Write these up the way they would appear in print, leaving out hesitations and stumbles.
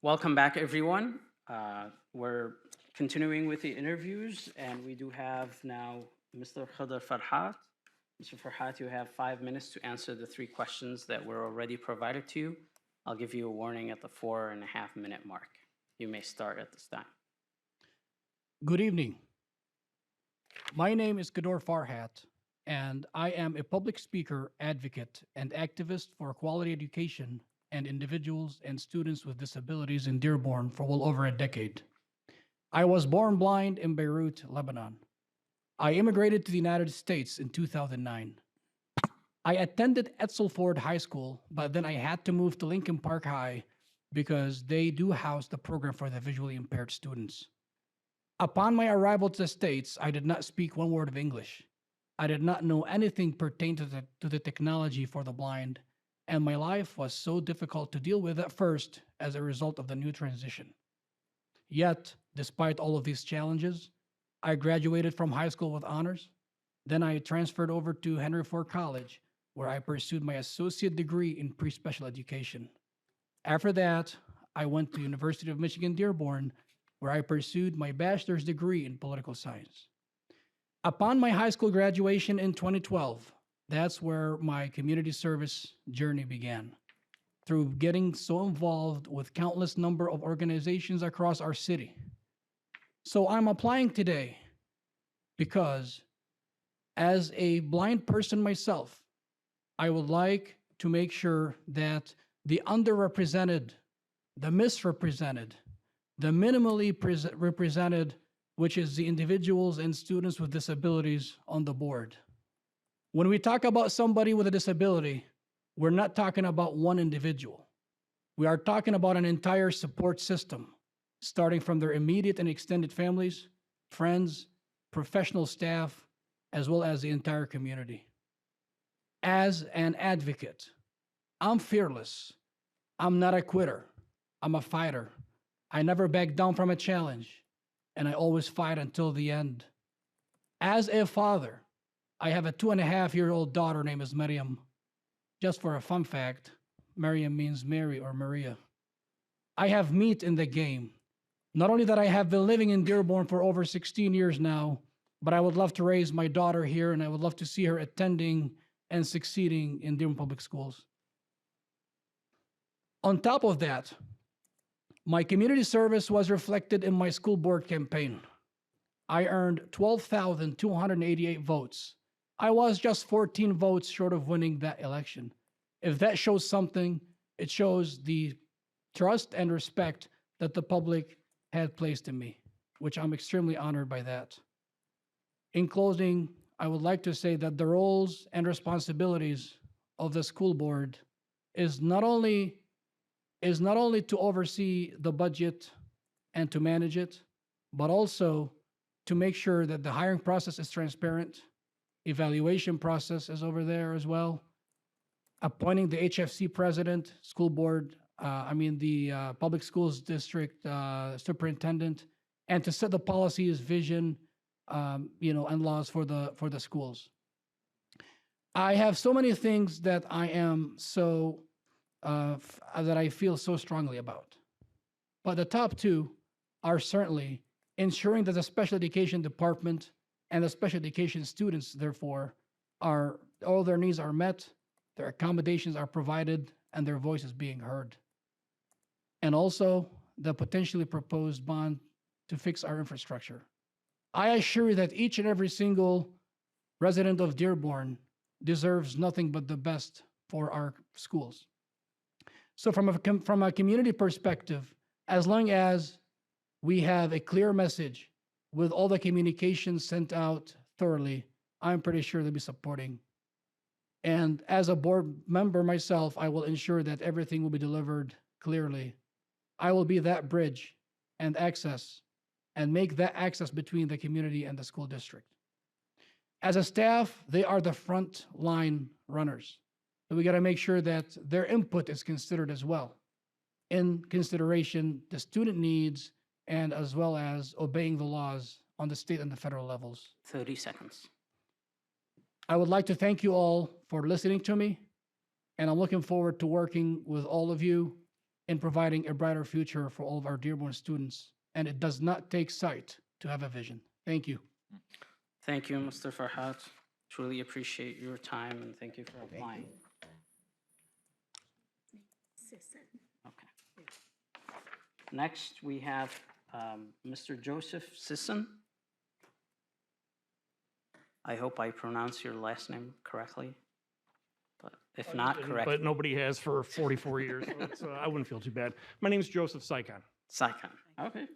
Welcome back, everyone. We're continuing with the interviews, and we do have now Mr. Khodr Farhat. Mr. Farhat, you have 5 minutes to answer the three questions that were already provided to you. I'll give you a warning at the 4.5 minute mark. You may start at this time. Good evening. My name is Khodr Farhat, and I am a public speaker, advocate, and activist for quality education and individuals and students with disabilities in Dearborn for well over a decade. I was born blind in Beirut, Lebanon. I immigrated to the United States in 2009. I attended Etzel Ford High School, but then I had to move to Lincoln Park High because they do house the program for the visually impaired students. Upon my arrival to the States, I did not speak one word of English. I did not know anything pertaining to the technology for the blind, and my life was so difficult to deal with at first as a result of the new transition. Yet, despite all of these challenges, I graduated from high school with honors. Then I transferred over to Henry Ford College, where I pursued my associate degree in pre-special education. After that, I went to University of Michigan Dearborn, where I pursued my bachelor's degree in political science. Upon my high school graduation in 2012, that's where my community service journey began. Through getting so involved with countless number of organizations across our city. So I'm applying today because as a blind person myself, I would like to make sure that the underrepresented, the misrepresented, the minimally represented, which is the individuals and students with disabilities on the board. When we talk about somebody with a disability, we're not talking about one individual. We are talking about an entire support system, starting from their immediate and extended families, friends, professional staff, as well as the entire community. As an advocate, I'm fearless. I'm not a quitter. I'm a fighter. I never back down from a challenge, and I always fight until the end. As a father, I have a 2.5-year-old daughter named is Maryam. Just for a fun fact, Maryam means Mary or Maria. I have meat in the game. Not only that I have been living in Dearborn for over 16 years now, but I would love to raise my daughter here, and I would love to see her attending and succeeding in Dearborn Public Schools. On top of that, my community service was reflected in my school board campaign. I earned 12,288 votes. I was just 14 votes short of winning that election. If that shows something, it shows the trust and respect that the public had placed in me, which I'm extremely honored by that. In closing, I would like to say that the roles and responsibilities of the school board is not only to oversee the budget and to manage it, but also to make sure that the hiring process is transparent, evaluation process is over there as well, appointing the HFC president, school board, the public schools district superintendent, and to set the policies, vision, and laws for the schools. I have so many things that I am that I feel so strongly about. But the top two are certainly ensuring that the special education department and the special education students, therefore, all their needs are met, their accommodations are provided, and their voice is being heard. And also the potentially proposed bond to fix our infrastructure. I assure you that each and every single resident of Dearborn deserves nothing but the best for our schools. So from a community perspective, as long as we have a clear message with all the communications sent out thoroughly, I'm pretty sure they'll be supporting. And as a board member myself, I will ensure that everything will be delivered clearly. I will be that bridge and access and make that access between the community and the school district. As a staff, they are the front line runners. So we got to make sure that their input is considered as well. In consideration, the student needs and as well as obeying the laws on the state and the federal levels. 30 seconds. I would like to thank you all for listening to me. and I'm looking forward to working with all of you in providing a brighter future for all of our Dearborn students. And it does not take sight to have a vision. Thank you. Thank you, Mr. Farhat. Truly appreciate your time and thank you for applying. Okay. Next, we have Mr. Joseph Sisson. I hope I pronounce your last name correctly, but if not, correct. But nobody has for 44 years, so I wouldn't feel too bad. My name is Joseph Cichon. Cichon. Okay.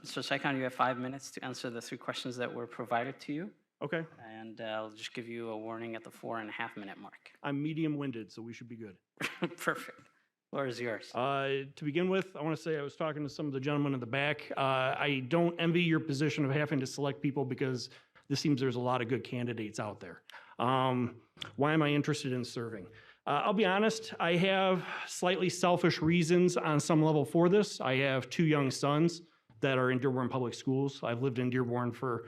So Cichon, you have 5 minutes to answer the 3 questions that were provided to you, Okay. and I'll just give you a warning at the 4.5-minute mark. I'm medium-winded, so we should be good. Perfect. Floor is yours. To begin with, I want to say I was talking to some of the gentlemen in the back. I don't envy your position of having to select people because this seems there's a lot of good candidates out there. Why am I interested in serving? I'll be honest, I have slightly selfish reasons on some level for this. I have 2 young sons that are in Dearborn Public Schools. I've lived in Dearborn for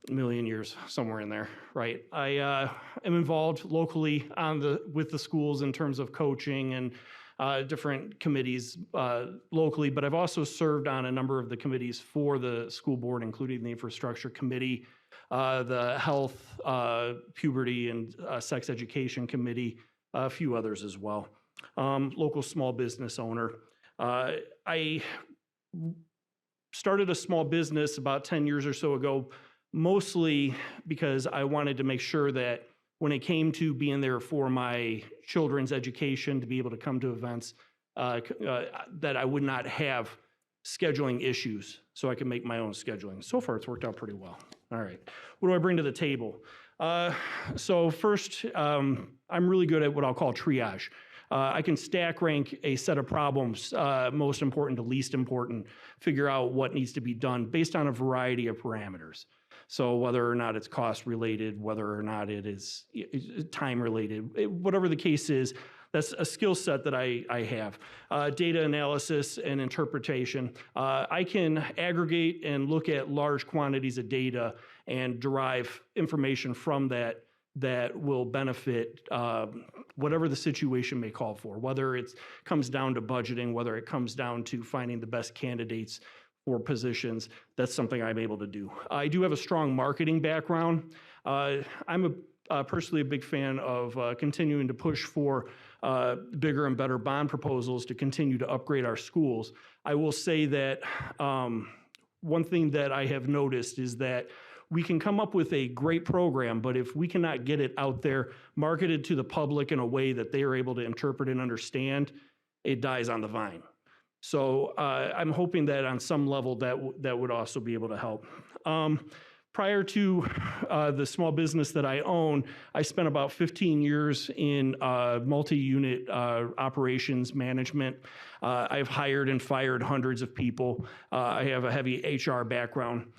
a million years, somewhere in there, right? I am involved locally with the schools in terms of coaching and different committees locally, but I've also served on a number of the committees for the school board, including the infrastructure committee, the health, puberty, and sex education committee, a few others as well. Local small business owner. I started a small business about 10 years or so ago, mostly because I wanted to make sure that when it came to being there for my children's education, to be able to come to events, that I would not have scheduling issues, so I can make my own scheduling. So far, it's worked out pretty well. All right, what do I bring to the table? So first, I'm really good at what I'll call triage. I can stack rank a set of problems, most important to least important, figure out what needs to be done based on a variety of parameters. So whether or not it's cost related, whether or not it is time related, whatever the case is, that's a skill set that I have. Data analysis and interpretation. I can aggregate and look at large quantities of data and derive information from that will benefit whatever the situation may call for, whether it comes down to budgeting, whether it comes down to finding the best candidates for positions. That's something I'm able to do. I do have a strong marketing background. I'm personally a big fan of continuing to push for bigger and better bond proposals to continue to upgrade our schools. I will say that one thing that I have noticed is that we can come up with a great program, but if we cannot get it out there, marketed to the public in a way that they are able to interpret and understand, it dies on the vine. So I'm hoping that on some level that would also be able to help. Prior to the small business that I own, I spent about 15 years in multi-unit operations management. I've hired and fired hundreds of people. I have a heavy HR background,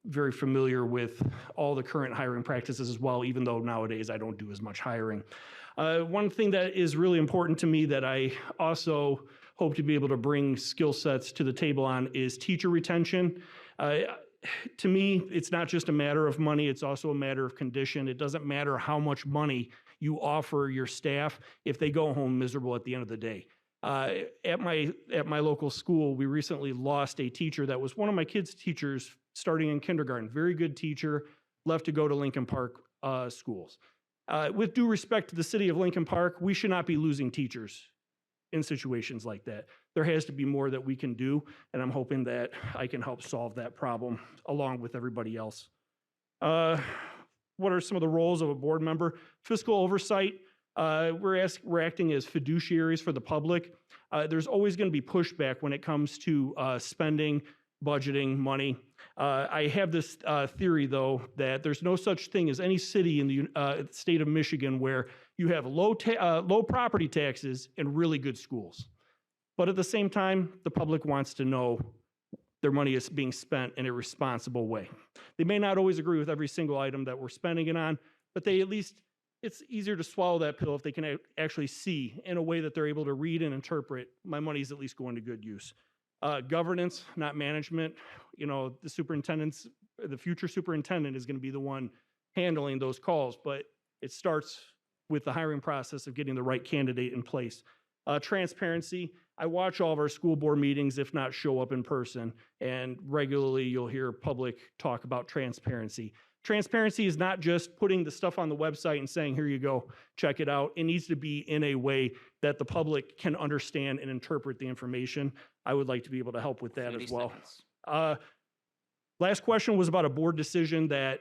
very familiar with all the current hiring practices as well, even though nowadays I don't do as much hiring. One thing that is really important to me that I also hope to be able to bring skill sets to the table on is teacher retention. To me, it's not just a matter of money, it's also a matter of condition. It doesn't matter how much money you offer your staff if they go home miserable at the end of the day. At my local school, we recently lost a teacher that was one of my kids' teachers starting in kindergarten. Very good teacher, left to go to Lincoln Park schools. With due respect to the city of Lincoln Park, we should not be losing teachers in situations like that. There has to be more that we can do, and I'm hoping that I can help solve that problem along with everybody else. What are some of the roles of a board member? Fiscal oversight. We're acting as fiduciaries for the public. There's always going to be pushback when it comes to spending, budgeting, money. I have this theory, though, that there's no such thing as any city in the state of Michigan where you have low property taxes and really good schools. But at the same time, the public wants to know their money is being spent in a responsible way. They may not always agree with every single item that we're spending it on, but they at least, it's easier to swallow that pill if they can actually see in a way that they're able to read and interpret, my money's at least going to good use. Governance, not management. You know, the future superintendent is going to be the one handling those calls, but it starts with the hiring process of getting the right candidate in place. Transparency, I watch all of our school board meetings, if not show up in person, and regularly you'll hear public talk about transparency. Transparency is not just putting the stuff on the website and saying, here you go, check it out. It needs to be in a way that the public can understand and interpret the information. I would like to be able to help with that 30 as well. seconds. Last question was about a board decision that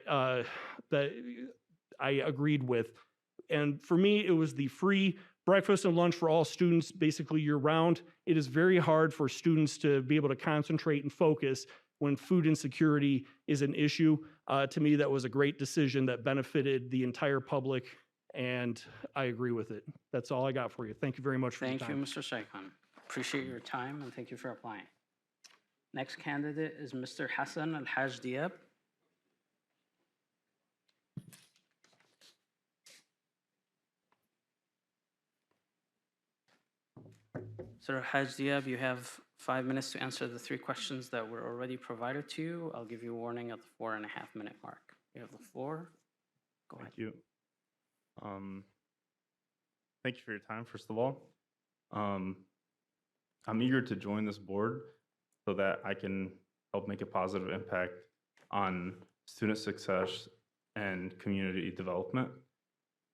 I agreed with. And for me, it was the free breakfast and lunch for all students basically year round. It is very hard for students to be able to concentrate and focus when food insecurity is an issue. To me, that was a great decision that benefited the entire public, and I agree with it. That's all I got for you. Thank you very much for your Thank you, time. Mr. Cichon. Appreciate your time and thank you for applying. Next candidate is Mr. Hassan Elhajdiad. Sir Elhajdiad, you have 5 minutes to answer the 3 questions that were already provided to you. I'll give you a warning at the 4.5-minute mark. You have the floor. Go ahead. Thank you. Thank you for your time, first of all. I'm eager to join this board so that I can help make a positive impact on student success and community development.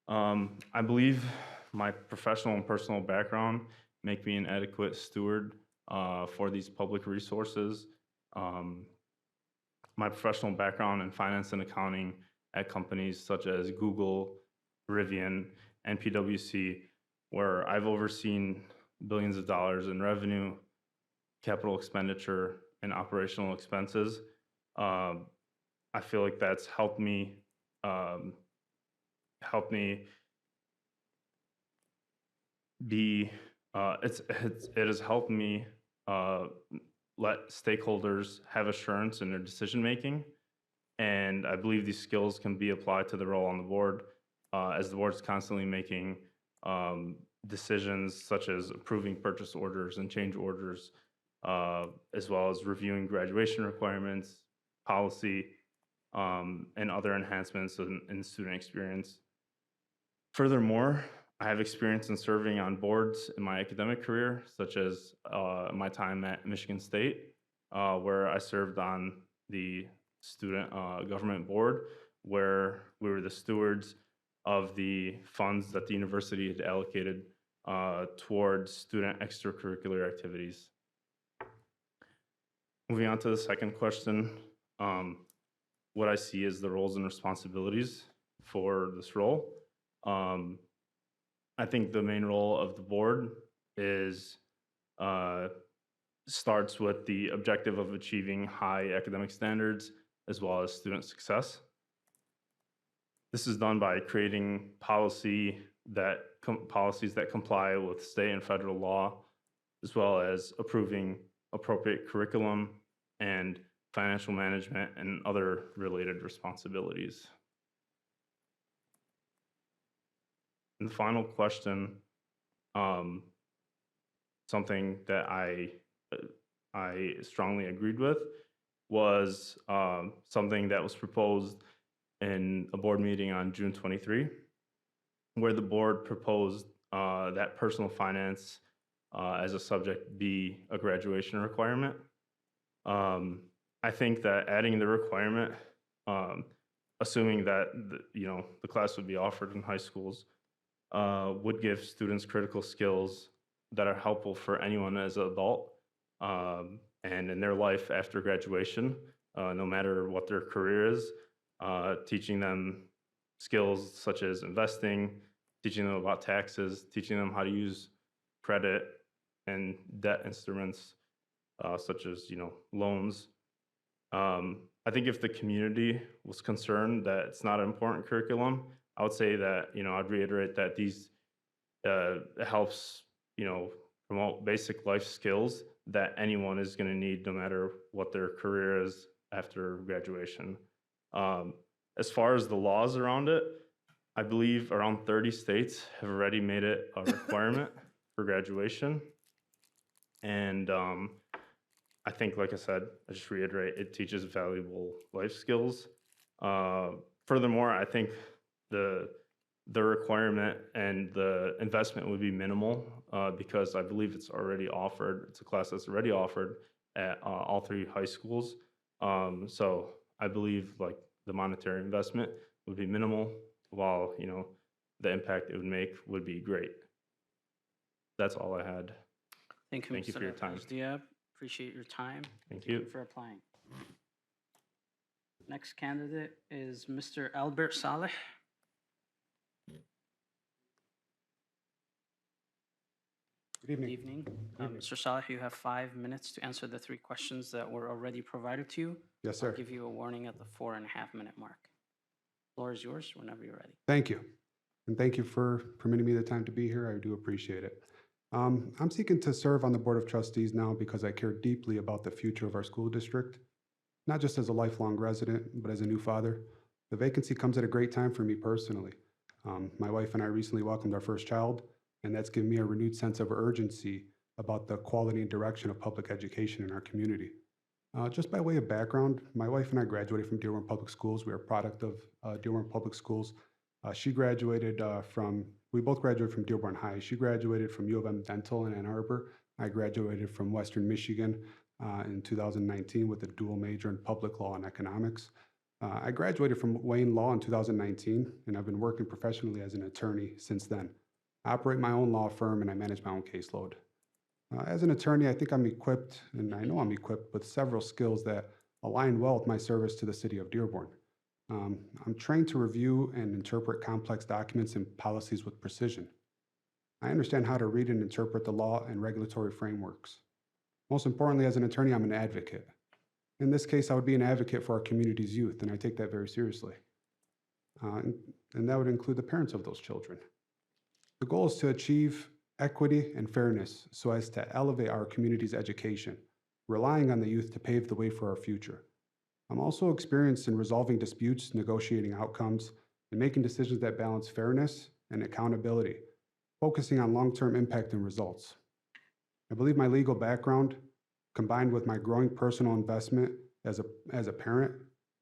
I believe my professional and personal background make me an adequate steward for these public resources. My professional background in finance and accounting at companies such as Google, Rivian, and PwC, where I've overseen billions of dollars in revenue, capital expenditure, and operational expenses. I feel like that's helped me be, it has helped me let stakeholders have assurance in their decision making. And I believe these skills can be applied to the role on the board, as the board is constantly making decisions such as approving purchase orders and change orders, as well as reviewing graduation requirements, policy, and other enhancements in student experience. Furthermore, I have experience in serving on boards in my academic career, such as my time at Michigan State, where I served on the student government board, where we were the stewards of the funds that the university had allocated towards student extracurricular activities. Moving on to the second question, what I see as the roles and responsibilities for this role. I think the main role of the board is starts with the objective of achieving high academic standards as well as student success. This is done by creating policies that comply with state and federal law, as well as approving appropriate curriculum and financial management and other related responsibilities. And the final question, something that I strongly agreed with, was something that was proposed in a board meeting on June 23, where the board proposed that personal finance as a subject be a graduation requirement. I think that adding the requirement, assuming that the class would be offered in high schools, would give students critical skills that are helpful for anyone as an adult and in their life after graduation, no matter what their career is, teaching them skills such as investing, teaching them about taxes, teaching them how to use credit and debt instruments such as loans. I think if the community was concerned that it's not an important curriculum, I would say that I'd reiterate that these helps promote basic life skills that anyone is going to need no matter what their career is after graduation. As far as the laws around it, I believe around 30 states have already made it a requirement for graduation. And I think, like I said, I just reiterate, it teaches valuable life skills. Furthermore, I think the the requirement and the investment would be minimal because I believe it's already offered. It's a class that's already offered at all three high schools. So I believe like the monetary investment would be minimal, while the impact it would make would be great. That's all I had. Thank you, Thank you Mr. for your time. Elhajdiad. Appreciate your time. Thank you. For applying. Next candidate is Mr. Albert Saleh. Good Good evening. evening. Mr. Saleh, you have 5 minutes to answer the 3 questions that were already provided to you. Yes, I'll sir. give you a warning at the 4.5-minute mark. Floor is yours whenever you're ready. Thank you. And thank you for permitting me the time to be here. I do appreciate it. I'm seeking to serve on the Board of Trustees now because I care deeply about the future of our school district, not just as a lifelong resident, but as a new father. The vacancy comes at a great time for me personally. My wife and I recently welcomed our first child, and that's given me a renewed sense of urgency about the quality and direction of public education in our community. Just by way of background, my wife and I graduated from Dearborn Public Schools. We are a product of Dearborn Public Schools. We both graduated from Dearborn High. She graduated from U of M Dental in Ann Arbor. I graduated from Western Michigan in 2019 with a dual major in public law and economics. I graduated from Wayne Law in 2019, and I've been working professionally as an attorney since then. I operate my own law firm and I manage my own caseload. As an attorney, I think I'm equipped, and I know I'm equipped with several skills that align well with my service to the city of Dearborn. I'm trained to review and interpret complex documents and policies with precision. I understand how to read and interpret the law and regulatory frameworks. Most importantly, as an attorney, I'm an advocate. In this case, I would be an advocate for our community's youth, and I take that very seriously. And that would include the parents of those children. The goal is to achieve equity and fairness so as to elevate our community's education, relying on the youth to pave the way for our future. I'm also experienced in resolving disputes, negotiating outcomes, and making decisions that balance fairness and accountability, focusing on long-term impact and results. I believe my legal background, combined with my growing personal investment as a parent,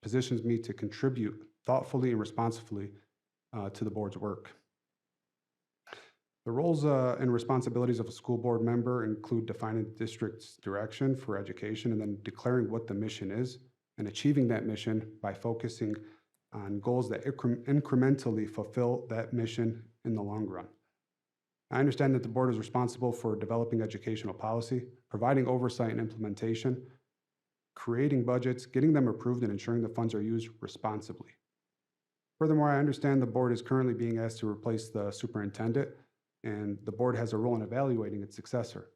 positions me to contribute thoughtfully and responsibly to the board's work. The roles and responsibilities of a school board member include defining the district's direction for education and then declaring what the mission is and achieving that mission by focusing on goals that incrementally fulfill that mission in the long run. I understand that the board is responsible for developing educational policy, providing oversight and implementation, creating budgets, getting them approved, and ensuring the funds are used responsibly. Furthermore, I understand the board is currently being asked to replace the superintendent, and the board has a role in evaluating its successor.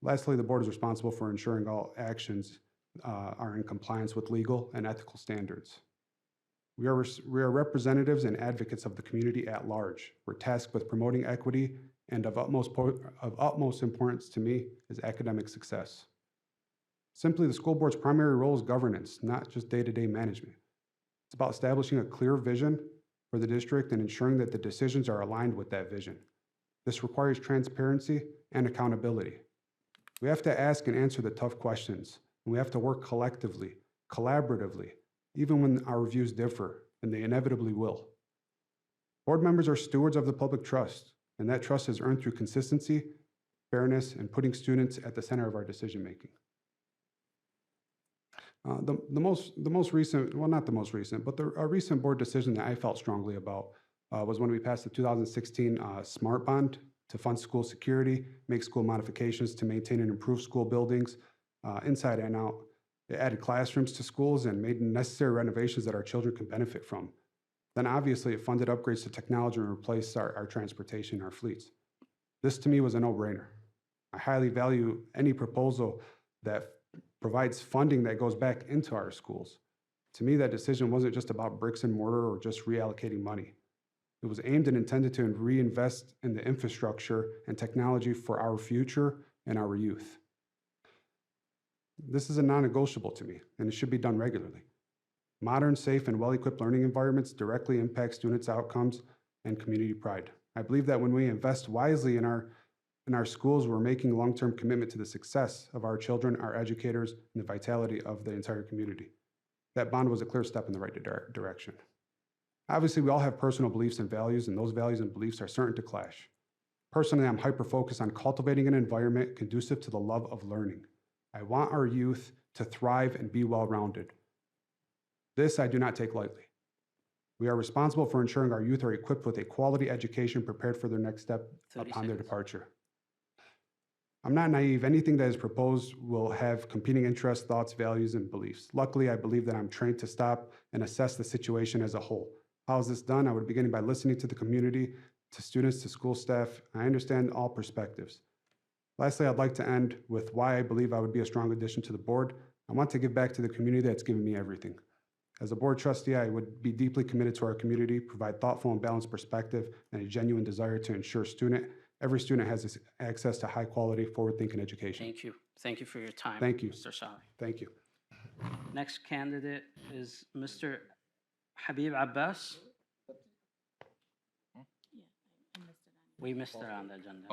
Lastly, the board is responsible for ensuring all actions are in compliance with legal and ethical standards. We are representatives and advocates of the community at large. We're tasked with promoting equity, and of utmost importance to me is academic success. Simply, the school board's primary role is governance, not just day-to-day management. It's about establishing a clear vision for the district and ensuring that the decisions are aligned with that vision. This requires transparency and accountability. We have to ask and answer the tough questions, and we have to work collectively, collaboratively, even when our views differ, and they inevitably will. Board members are stewards of the public trust, and that trust is earned through consistency, fairness, and putting students at the center of our decision-making. The most recent, well, not the most recent, but a recent board decision that I felt strongly about was when we passed the 2016 SMART Bond to fund school security, make school modifications to maintain and improve school buildings inside and out. It added classrooms to schools and made necessary renovations that our children could benefit from. Then obviously it funded upgrades to technology and replaced our transportation, our fleets. This to me was a no-brainer. I highly value any proposal that provides funding that goes back into our schools. To me, that decision wasn't just about bricks and mortar or just reallocating money. It was aimed and intended to reinvest in the infrastructure and technology for our future and our youth. This is a non-negotiable to me, and it should be done regularly. Modern, safe, and well-equipped learning environments directly impact students' outcomes and community pride. I believe that when we invest wisely in our schools, we're making a long-term commitment to the success of our children, our educators, and the vitality of the entire community. That bond was a clear step in the right direction. Obviously, we all have personal beliefs and values, and those values and beliefs are certain to clash. Personally, I'm hyper-focused on cultivating an environment conducive to the love of learning. I want our youth to thrive and be well-rounded. This I do not take lightly. We are responsible for ensuring our youth are equipped with a quality education prepared for their next step 30 upon their seconds. departure. I'm not naive. Anything that is proposed will have competing interests, thoughts, values, and beliefs. Luckily, I believe that I'm trained to stop and assess the situation as a whole. How is this done? I would begin by listening to the community, to students, to school staff. I understand all perspectives. Lastly, I'd like to end with why I believe I would be a strong addition to the board. I want to give back to the community that's given me everything. As a board trustee, I would be deeply committed to our community, provide thoughtful and balanced perspective, and a genuine desire to ensure every student has access to high-quality, forward-thinking education. Thank you. Thank you for your time. Thank you. Mr. Saleh. Thank you. Next candidate is Mr. Habib Abbas. We missed it on the agenda.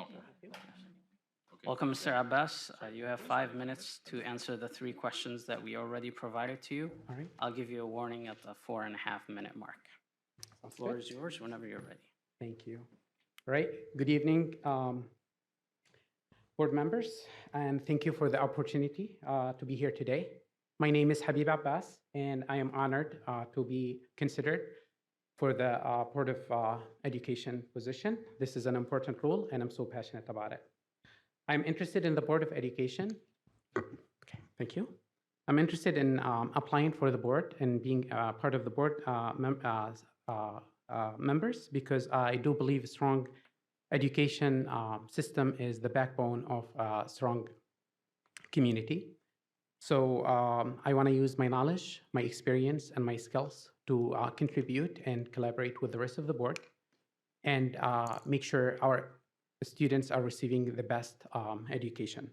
Welcome, Mr. Abbas. You have 5 minutes to answer the 3 questions that we already provided to you. All right. I'll give you a warning at the 4.5-minute mark. The Sounds floor good. is yours whenever you're ready. Thank you. All right. Good evening, board members, and thank you for the opportunity to be here today. My name is Habib Abbas, and I am honored to be considered for the Board of Education position. This is an important role, and I'm so passionate about it. I'm interested in the Board of Education. Okay, thank you. I'm interested in applying for the board and being part of the board members because I do believe a strong education system is the backbone of a strong community. So I want to use my knowledge, my experience, and my skills to contribute and collaborate with the rest of the board and make sure our students are receiving the best education.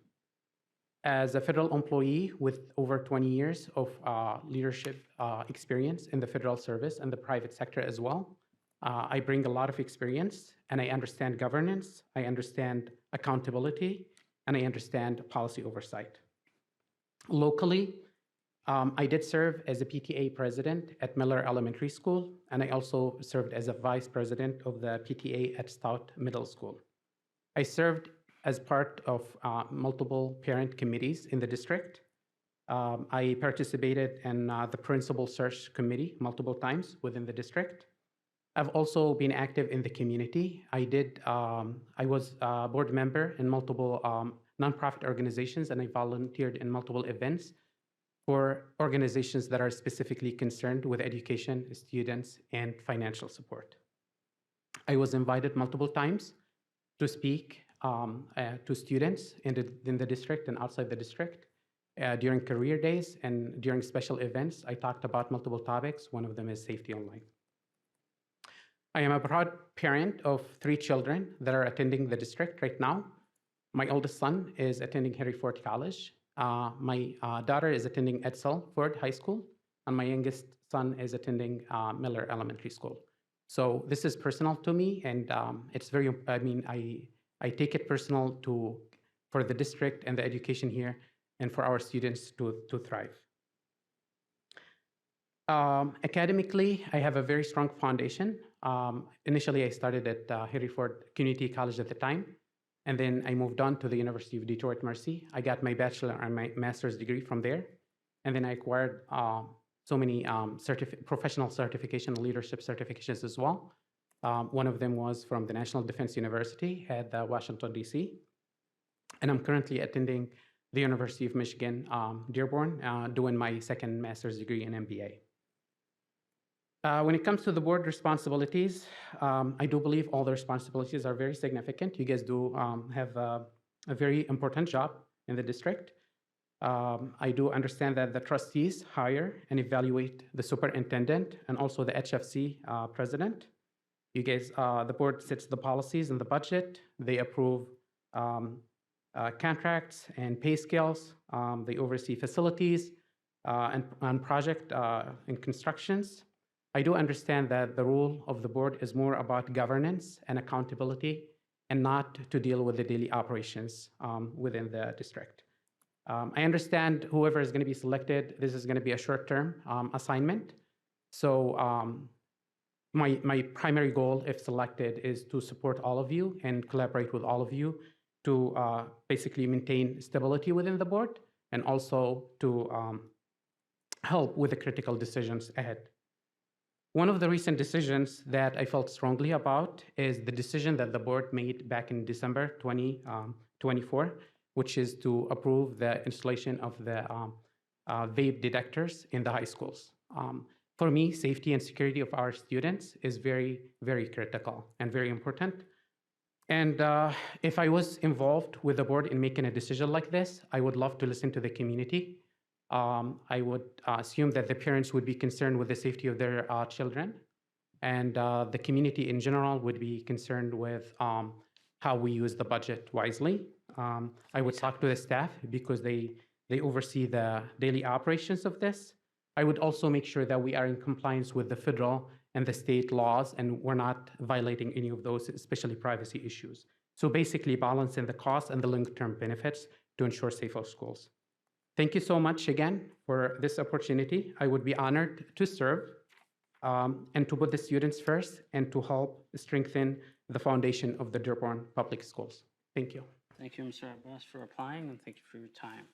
As a federal employee with over 20 years of leadership experience in the federal service and the private sector as well, I bring a lot of experience and I understand governance, I understand accountability, and I understand policy oversight. Locally, I did serve as a PTA president at Miller Elementary School, and I also served as a vice president of the PTA at Stout Middle School. I served as part of multiple parent committees in the district. I participated in the principal search committee multiple times within the district. I've also been active in the community. I was a board member in multiple nonprofit organizations, and I volunteered in multiple events for organizations that are specifically concerned with education, students, and financial support. I was invited multiple times to speak to students in the district and outside the district during career days and during special events. I talked about multiple topics. One of them is safety online. I am a proud parent of 3 children that are attending the district right now. My oldest son is attending Henry Ford College. My daughter is attending Edsel Ford High School, and my youngest son is attending Miller Elementary School. So this is personal to me, and it's very, I take it personal for the district and the education here and for our students to thrive. Academically, I have a very strong foundation. Initially, I started at Henry Ford Community College at the time, and then I moved on to the University of Detroit Mercy. I got my bachelor and my master's degree from there, and then I acquired so many professional certification and leadership certifications as well. One of them was from the National Defense University at Washington, D.C., and I'm currently attending the University of Michigan, Dearborn, doing my second master's degree in MBA. When it comes to the board responsibilities, I do believe all the responsibilities are very significant. You guys do have a very important job in the district. I do understand that the trustees hire and evaluate the superintendent and also the HFC president. You guys, the board sets the policies and the budget. They approve contracts and pay scales. They oversee facilities and project and constructions. I do understand that the role of the board is more about governance and accountability and not to deal with the daily operations within the district. I understand whoever is going to be selected, this is going to be a short-term assignment. So my primary goal, if selected, is to support all of you and collaborate with all of you to basically maintain stability within the board and also to help with the critical decisions ahead. One of the recent decisions that I felt strongly about is the decision that the board made back in December 2024, which is to approve the installation of the vape detectors in the high schools. For me, safety and security of our students is very, very critical and very important. And if I was involved with the board in making a decision like this, I would love to listen to the community. I would assume that the parents would be concerned with the safety of their children, and the community in general would be concerned with how we use the budget wisely. I would talk to the staff because they oversee the daily operations of this. I would also make sure that we are in compliance with the federal and the state laws, and we're not violating any of those, especially privacy issues. So basically balancing the costs and the long-term benefits to ensure safer schools. Thank you so much again for this opportunity. I would be honored to serve and to put the students first and to help strengthen the foundation of the Dearborn Public Schools. Thank you. Thank you, Mr. Abbas, for applying, and thank you for your time.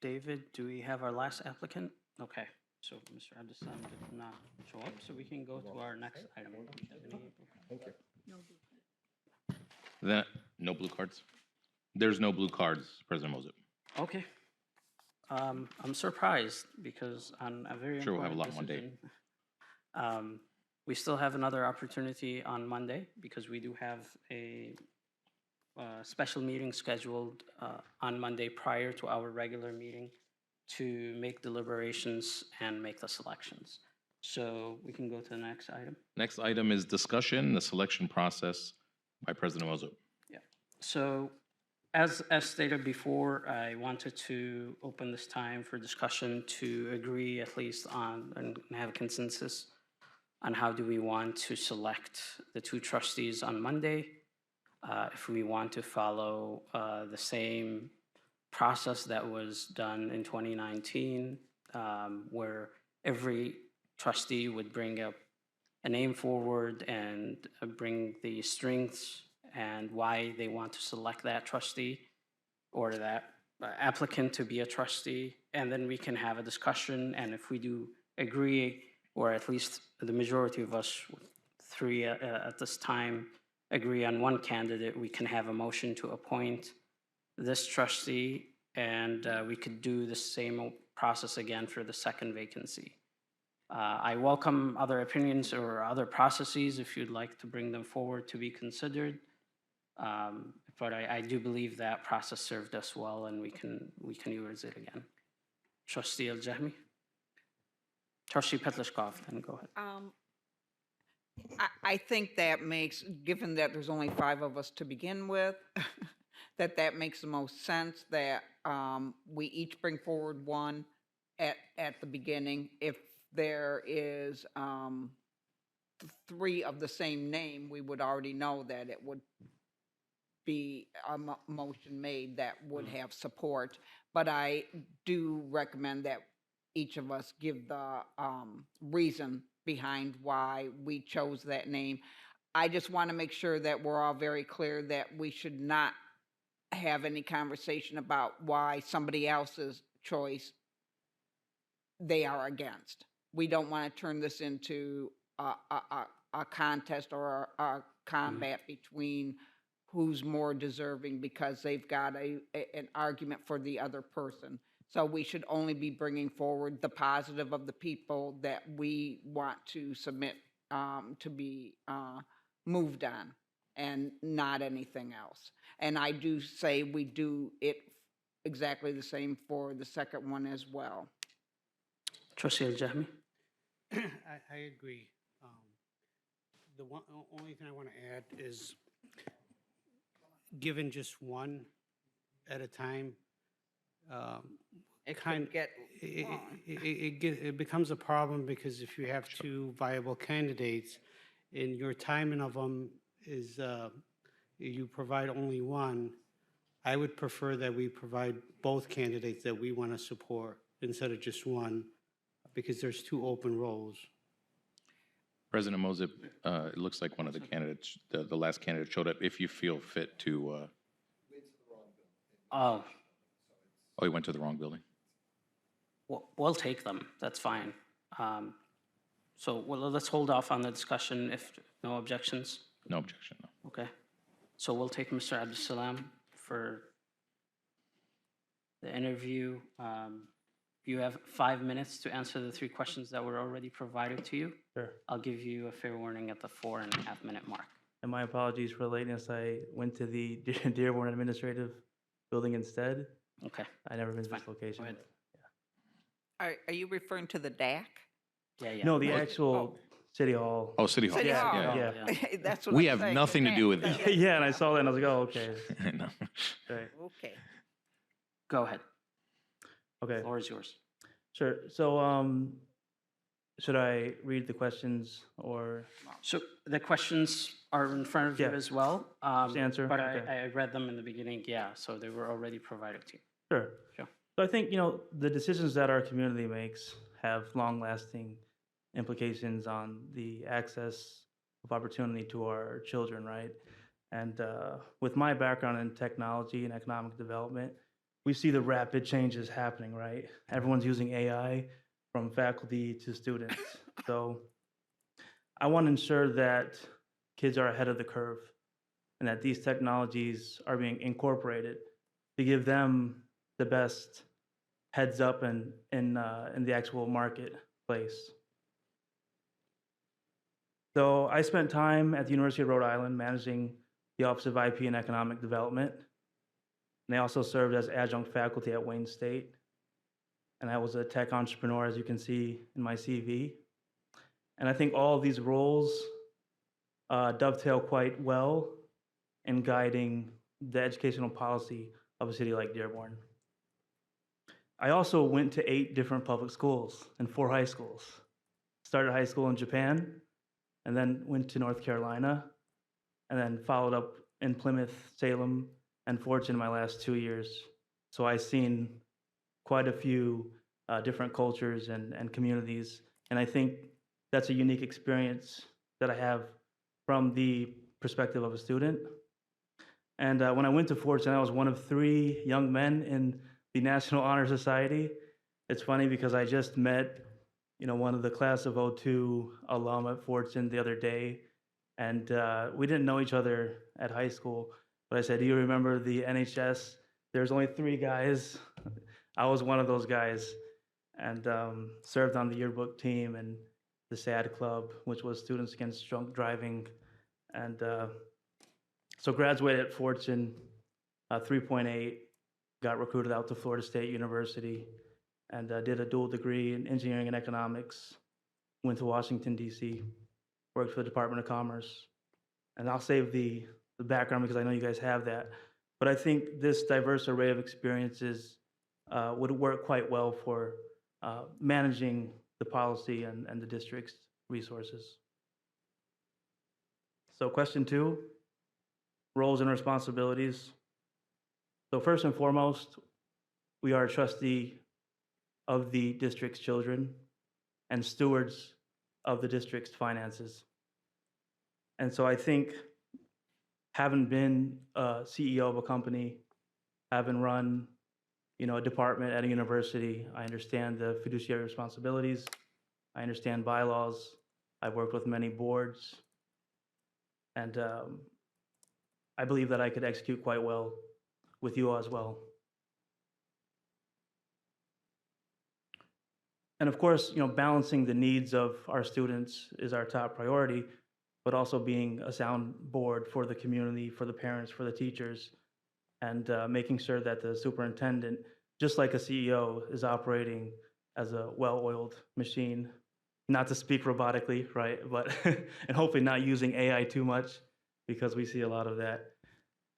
David, do we have our last applicant? Okay, so Mr. Abdelsalam did not show up, so we can go to our next item. Thank you. No blue cards? There's no blue cards, President Moses. Okay. I'm surprised because on a very Sure, we'll have a important lot Monday. decision, we still have another opportunity on Monday because we do have a special meeting scheduled on Monday prior to our regular meeting to make deliberations and make the selections. So we can go to the next item. Next item is discussion, the selection process by President Moses. Yeah. So as stated before, I wanted to open this time for discussion to agree at least on and have a consensus on how do we want to select the two trustees on Monday. If we want to follow the same process that was done in 2019, where every trustee would bring up a name forward and bring the strengths and why they want to select that trustee or that applicant to be a trustee, and then we can have a discussion, and if we do agree, or at least the majority of us, three at this time, agree on one candidate, we can have a motion to appoint this trustee, and we could do the same process again for the second vacancy. I welcome other opinions or other processes if you'd like to bring them forward to be considered. But I do believe that process served us well, and we can use it again. Trustee Al-Jahmi? Trustee Petlishkov, then go ahead. I think that makes, given that there's only 5 of us to begin with, that makes the most sense that we each bring forward one at the beginning. If there is 3 of the same name, we would already know that it would be a motion made that would have support. But I do recommend that each of us give the reason behind why we chose that name. I just want to make sure that we're all very clear that we should not have any conversation about why somebody else's choice they are against. We don't want to turn this into a contest or a combat between who's more deserving because they've got an argument for the other person. So we should only be bringing forward the positive of the people that we want to submit to be moved on, and not anything else. And I do say we do it exactly the same for the second one as well. Trustee Al-Jahmi? I agree. The only thing I want to add is, given just one at a time, It could get long. it becomes a problem, because if you have 2 viable candidates and your timing of them is you provide only one, I would prefer that we provide both candidates that we want to support instead of just one, because there's 2 open roles. President Mosip, it looks like one of the candidates, the last candidate showed up. If you feel fit to, Oh, he went to the wrong building. we'll take them. That's fine. So let's hold off on the discussion if no objections. No objection, no. Okay. So we'll take Mr. Abdelsalam for the interview. You have 5 minutes to answer the 3 questions that were already provided to you. Sure. I'll give you a fair warning at the 4.5 minute mark. And my apologies for the lateness. I went to the Dearborn Administrative Building instead. Okay. I never been to Fine. this location. Go ahead. Are you referring to the DAC? Yeah. No, the Oh, actual City Hall. Oh, City Hall. City Hall. Yeah. Yeah. That's what We I'm have saying, nothing to the do DAC. with That's it. what- Yeah, and I saw that and I was like, oh, okay. No. Right. Okay. Go ahead. Okay. Floor is yours. Sure. So, should I read the questions or So the questions are in front of you Yeah. as well. just answer? But Okay. I read them in the beginning, yeah, so they were already provided to you. Sure. Sure. So I think, the decisions that our community makes have long-lasting implications on the access of opportunity to our children, right? And with my background in technology and economic development, we see the rapid changes happening, right? Everyone's using AI from faculty to students. So I want to ensure that kids are ahead of the curve and that these technologies are being incorporated to give them the best heads up in the actual marketplace. So I spent time at the University of Rhode Island managing the Office of IP and Economic Development. And I also served as adjunct faculty at Wayne State. And I was a tech entrepreneur, as you can see in my CV. And I think all of these roles dovetail quite well in guiding the educational policy of a city like Dearborn. I also went to 8 different public schools and 4 high schools. Started high school in Japan, and then went to North Carolina, and then followed up in Plymouth, Salem, and Fortune my last 2 years. So I've seen quite a few different cultures and communities, and I think that's a unique experience that I have from the perspective of a student. And when I went to Fortune, I was one of 3 young men in the National Honor Society. It's funny because I just met, one of the class of '02 alum at Fortune the other day, and we didn't know each other at high school. But I said, "Do you remember the NHS? There's only 3 guys." I was one of those guys, and served on the yearbook team and the SAD Club, which was Students Against Drunk Driving, and so graduated at Fortune, 3.8. Got recruited out to Florida State University and did a dual degree in engineering and economics. Went to Washington, D.C., worked for the Department of Commerce. And I'll save the background because I know you guys have that. But I think this diverse array of experiences would work quite well for managing the policy and the district's resources. So question 2, roles and responsibilities. So first and foremost, we are a trustee of the district's children and stewards of the district's finances. And so I think having been a CEO of a company, having run, a department at a university, I understand the fiduciary responsibilities. I understand bylaws. I've worked with many boards. And I believe that I could execute quite well with you all as well. And of course, balancing the needs of our students is our top priority, but also being a sound board for the community, for the parents, for the teachers, and making sure that the superintendent, just like a CEO, is operating as a well-oiled machine. Not to speak robotically, right? But and hopefully not using AI too much, because we see a lot of that.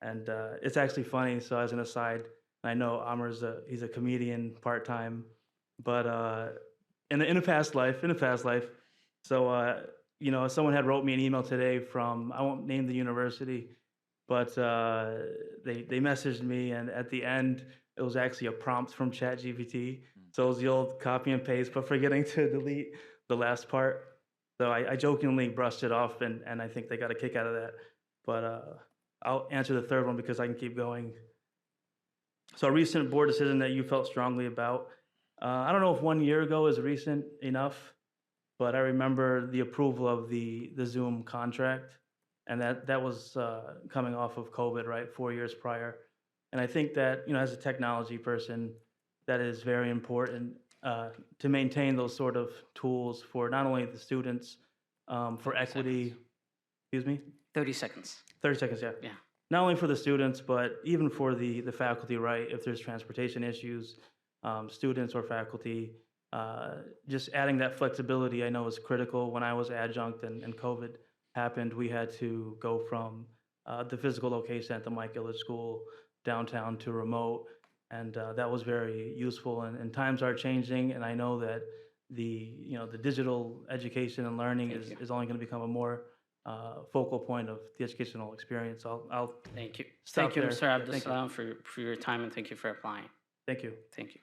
And it's actually funny. So as an aside, I know Amar's he's a comedian part-time, but in a past life, so someone had wrote me an email today from, I won't name the university, but they messaged me, and at the end it was actually a prompt from ChatGPT. So it was the old copy and paste, but forgetting to delete the last part. So I jokingly brushed it off, and I think they got a kick out of that. But I'll answer the third one because I can keep going. So a recent board decision that you felt strongly about. I don't know if 1 year ago is recent enough, but I remember the approval of the Zoom contract, and that was coming off of COVID, right, 4 years prior. And I think that, as a technology person, that is very important to maintain those sort of tools for not only the students, for equity. Excuse me? 30 seconds. 30 seconds, yeah. Yeah. Not only for the students, but even for the faculty, right? If there's transportation issues, students or faculty, just adding that flexibility I know is critical. When I was adjunct and COVID happened, we had to go from the physical location at the Mike Ilitch School downtown to remote, and that was very useful. And times are changing, and I know that the digital education and learning is only going to become a more focal point of the educational experience. I'll Thank you. stop Thank you, there. Mr. Thank you. Abdelsalam, for your time, and thank you for applying. Thank you. Thank you.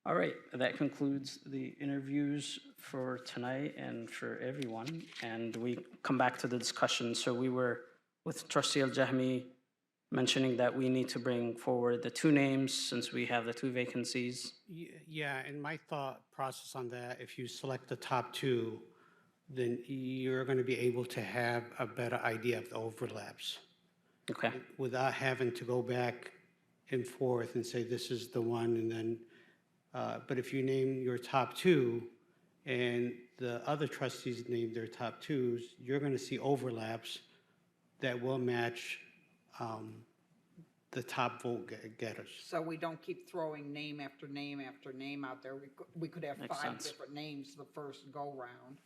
All right, that concludes the interviews for tonight and for everyone. And we come back to the discussion. So we were with Trustee Al-Jahmi mentioning that we need to bring forward the two names since we have the two vacancies. Yeah, and my thought process on that, if you select the top two, then you're going to be able to have a better idea of the overlaps Okay, without having to go back and forth and say, this is the one, and then, but if you name your top two and the other trustees name their top twos, you're going to see overlaps that will match the top vote getters. So we don't keep throwing name after name after name out there. We could have Makes five sense. different names the first go-round.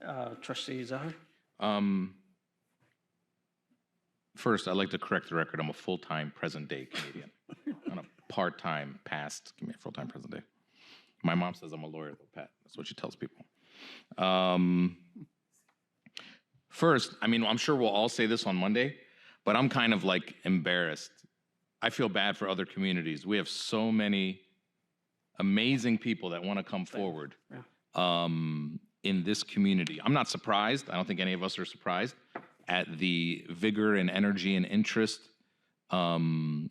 Yeah. Trustee Zahar? First, I'd like to correct the record. I'm a full-time present-day Canadian, not a part-time past. Give me a full-time present day. My mom says I'm a lawyer, though, Pat. That's what she tells people. First, I mean, I'm sure we'll all say this on Monday, but I'm kind of like embarrassed. I feel bad for other communities. We have so many amazing people that want to come forward in this community. I'm not surprised. I don't think any of us are surprised at the vigor and energy and interest. And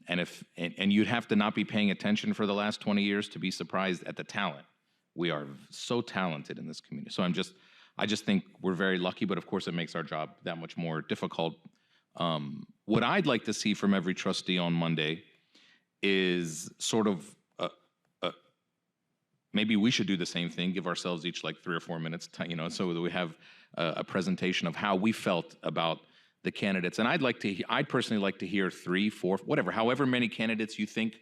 you'd have to not be paying attention for the last 20 years to be surprised at the talent. We are so talented in this community. So I just think we're very lucky, but of course it makes our job that much more difficult. What I'd like to see from every trustee on Monday is sort of, maybe we should do the same thing, give ourselves each like 3 or 4 minutes, so that we have a presentation of how we felt about the candidates. And I'd personally like to hear 3, 4, whatever, however many candidates you think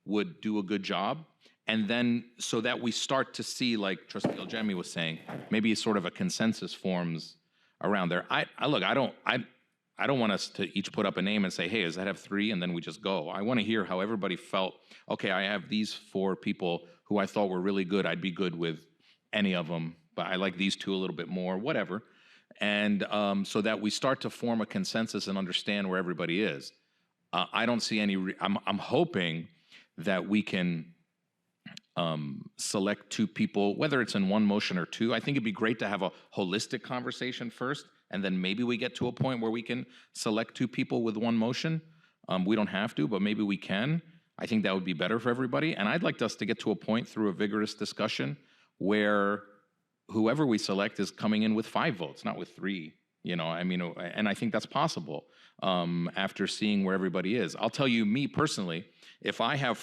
would do a good job. And then so that we start to see, like Trustee Al-Jahmi was saying, maybe sort of a consensus forms around there. I don't want us to each put up a name and say, hey, does that have 3? And then we just go. I want to hear how everybody felt. Okay, I have these 4 people who I thought were really good. I'd be good with any of them, but I like these 2 a little bit more, whatever. And so that we start to form a consensus and understand where everybody is. I don't see any, I'm hoping that we can select 2 people, whether it's in one motion or 2. I think it'd be great to have a holistic conversation first, and then maybe we get to a point where we can select 2 people with one motion. We don't have to, but maybe we can. I think that would be better for everybody. And I'd like us to get to a point through a vigorous discussion where whoever we select is coming in with 5 votes, not with 3. I mean, and I think that's possible after seeing where everybody is. I'll tell you, me personally, if I have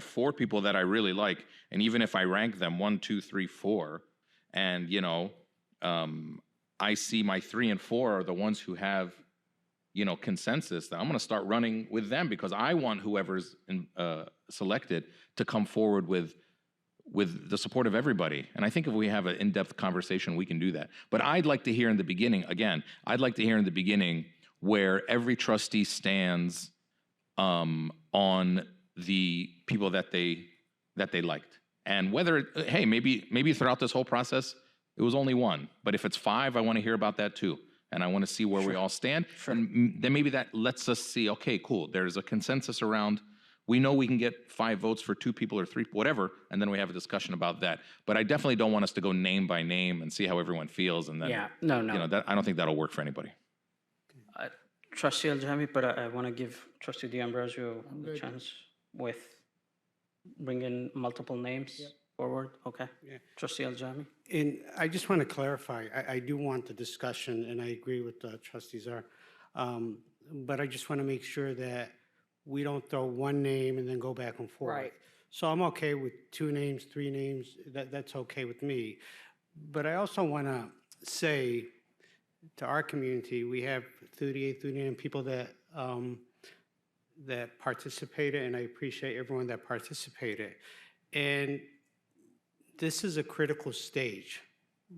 4 people that I really like, and even if I rank them 1, 2, 3, 4, and I see my 3 and 4 are the ones who have consensus, then I'm going to start running with them because I want whoever's selected to come forward with the support of everybody. And I think if we have an in-depth conversation, we can do that. But I'd like to hear in the beginning, where every trustee stands on the people that they liked. And whether, hey, maybe throughout this whole process, it was only 1. But if it's 5, I want to hear about that too. And I want to see where we all stand. And then maybe that lets us see, okay, cool, there's a consensus around we know we can get 5 votes for 2 people or 3, whatever, and then we have a discussion about that. But I definitely don't want us to go name by name and see how everyone feels, and then, Yeah, no. I don't think that'll work for anybody. Trustee Al-Jami, but I want to give Trustee D'Ambrosio a chance with bringing multiple names forward. Okay. Yeah. Trustee Al-Jami. And I just want to clarify, I do want the discussion, and I agree with Trustee Zar. But I just want to make sure that we don't throw one name and then go back and forth. Right. So I'm okay with 2 names, 3 names, that's okay with me. But I also want to say to our community, we have 39 people that that participated, and I appreciate everyone that participated. And this is a critical stage.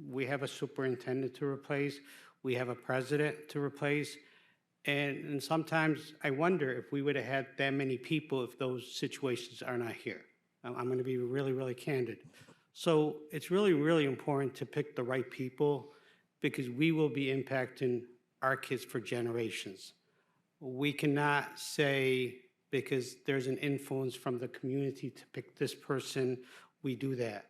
We have a superintendent to replace, we have a president to replace, and sometimes I wonder if we would have had that many people if those situations are not here. I'm going to be really, really candid. So it's really, really important to pick the right people, because we will be impacting our kids for generations. We cannot say, because there's an influence from the community to pick this person, we do that.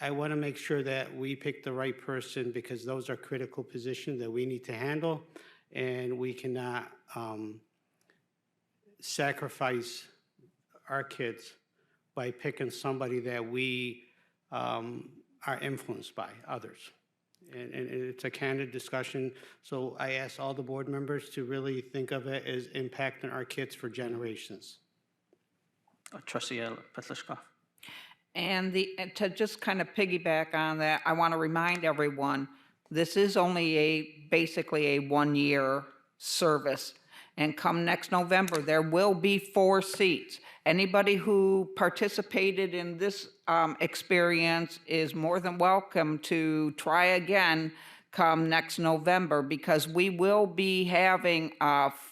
I want to make sure that we pick the right person, because those are critical positions that we need to handle, and we cannot sacrifice our kids by picking somebody that we are influenced by others. And it's a candid discussion, so I ask all the board members to really think of it as impacting our kids for generations. Trustee Petlishkov. And to just kind of piggyback on that, I want to remind everyone, this is only basically a 1-year service. And come next November, there will be 4 seats. Anybody who participated in this experience is more than welcome to try again come next November, because we will be having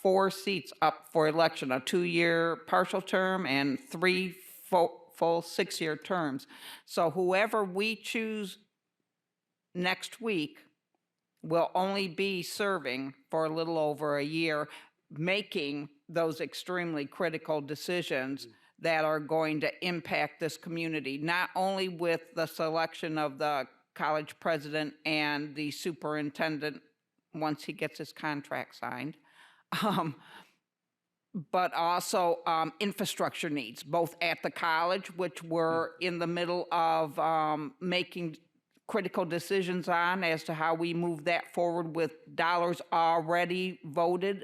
4 seats up for election, a 2-year partial term and 3 full 6-year terms. So whoever we choose next week will only be serving for a little over a year, making those extremely critical decisions that are going to impact this community, not only with the selection of the college president and the superintendent once he gets his contract signed, but also infrastructure needs, both at the college, which we're in the middle of making critical decisions on as to how we move that forward with dollars already voted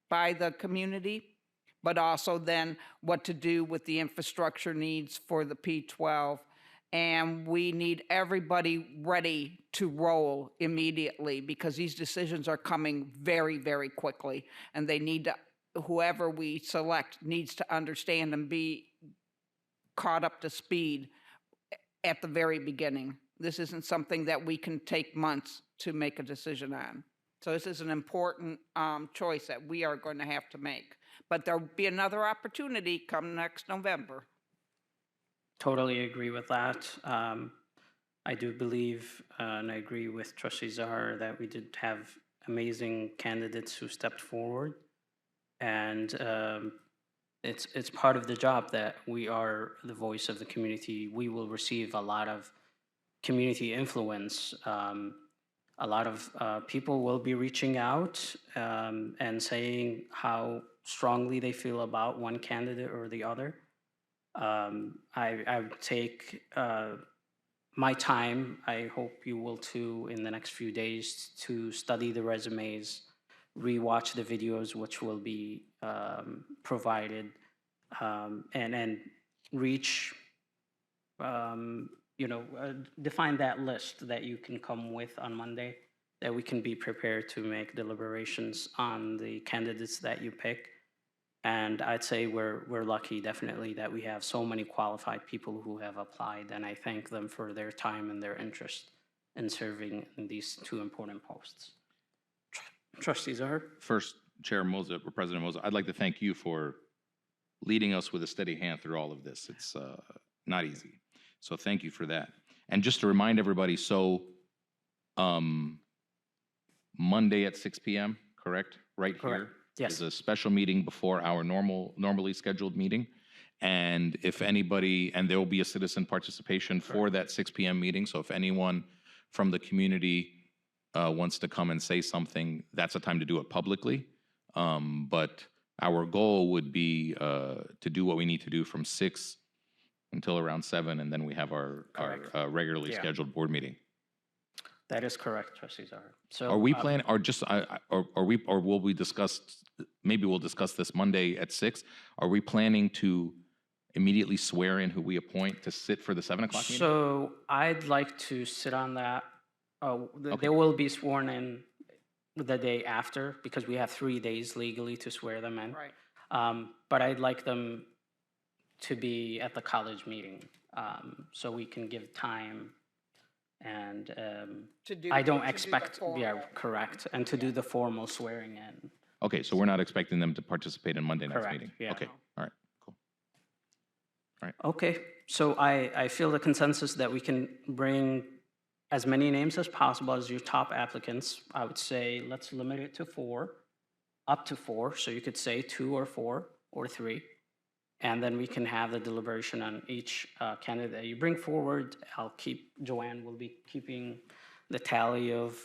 by the community, but also then what to do with the infrastructure needs for the P12. And we need everybody ready to roll immediately, because these decisions are coming very, very quickly, and they need to, whoever we select needs to understand and be caught up to speed at the very beginning. This isn't something that we can take months to make a decision on. So this is an important choice that we are going to have to make. But there'll be another opportunity come next November. Totally agree with that. I do believe, and I agree with Trustee Zahar, that we did have amazing candidates who stepped forward. And it's part of the job that we are the voice of the community. We will receive a lot of community influence. A lot of people will be reaching out and saying how strongly they feel about one candidate or the other. I would take my time, I hope you will too, in the next few days, to study the resumes, rewatch the videos which will be provided, and reach, define that list that you can come with on Monday, that we can be prepared to make deliberations on the candidates that you pick. And I'd say we're lucky, definitely, that we have so many qualified people who have applied, and I thank them for their time and their interest in serving in these 2 important posts. Trustee Zahar? First, Chair Moza, or President Moza, I'd like to thank you for leading us with a steady hand through all of this. It's not easy. So thank you for that. And just to remind everybody, so Monday at 6 p.m., correct? Right Correct. here? Yes. Is a special meeting before our normally scheduled meeting. And if anybody, and there will be a citizen participation for that 6 p.m. meeting. So if anyone from the community wants to come and say something, that's a time to do it publicly. But our goal would be to do what we need to do from 6 until around 7, and then we have our regularly Yeah. scheduled board meeting. That is correct, Trustee Zahar. So Are we planning, or just, or will we discuss, maybe we'll discuss this Monday at 6? Are we planning to immediately swear in who we appoint to sit for the 7 o'clock meeting? So I'd like to sit on that. Okay. They will be sworn in the day after because we have 3 days legally to swear them in. Right. But I'd like them to be at the college meeting so we can give time and I don't expect, correct, and to do the formal swearing in. Okay, so we're not expecting them to participate in Monday night's Correct, meeting? yeah. Okay, all right, cool. Okay, so I feel the consensus that we can bring as many names as possible as your top applicants. I would say let's limit it to 4, up to 4. So you could say 2 or 4 or 3. And then we can have the deliberation on each candidate that you bring forward. Joanne will be keeping the tally of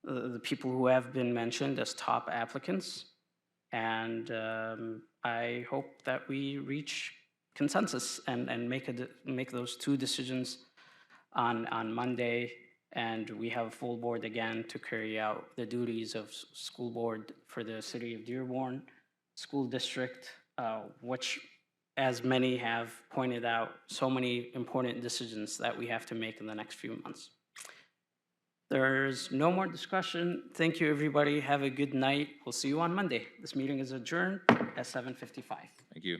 the people who have been mentioned as top applicants. And I hope that we reach consensus and make those 2 decisions on Monday. And we have a full board again to carry out the duties of school board for the city of Dearborn School District, which, as many have pointed out, so many important decisions that we have to make in the next few months. There's no more discussion. Thank you, everybody. Have a good night. We'll see you on Monday. This meeting is adjourned at 7:55. Thank you.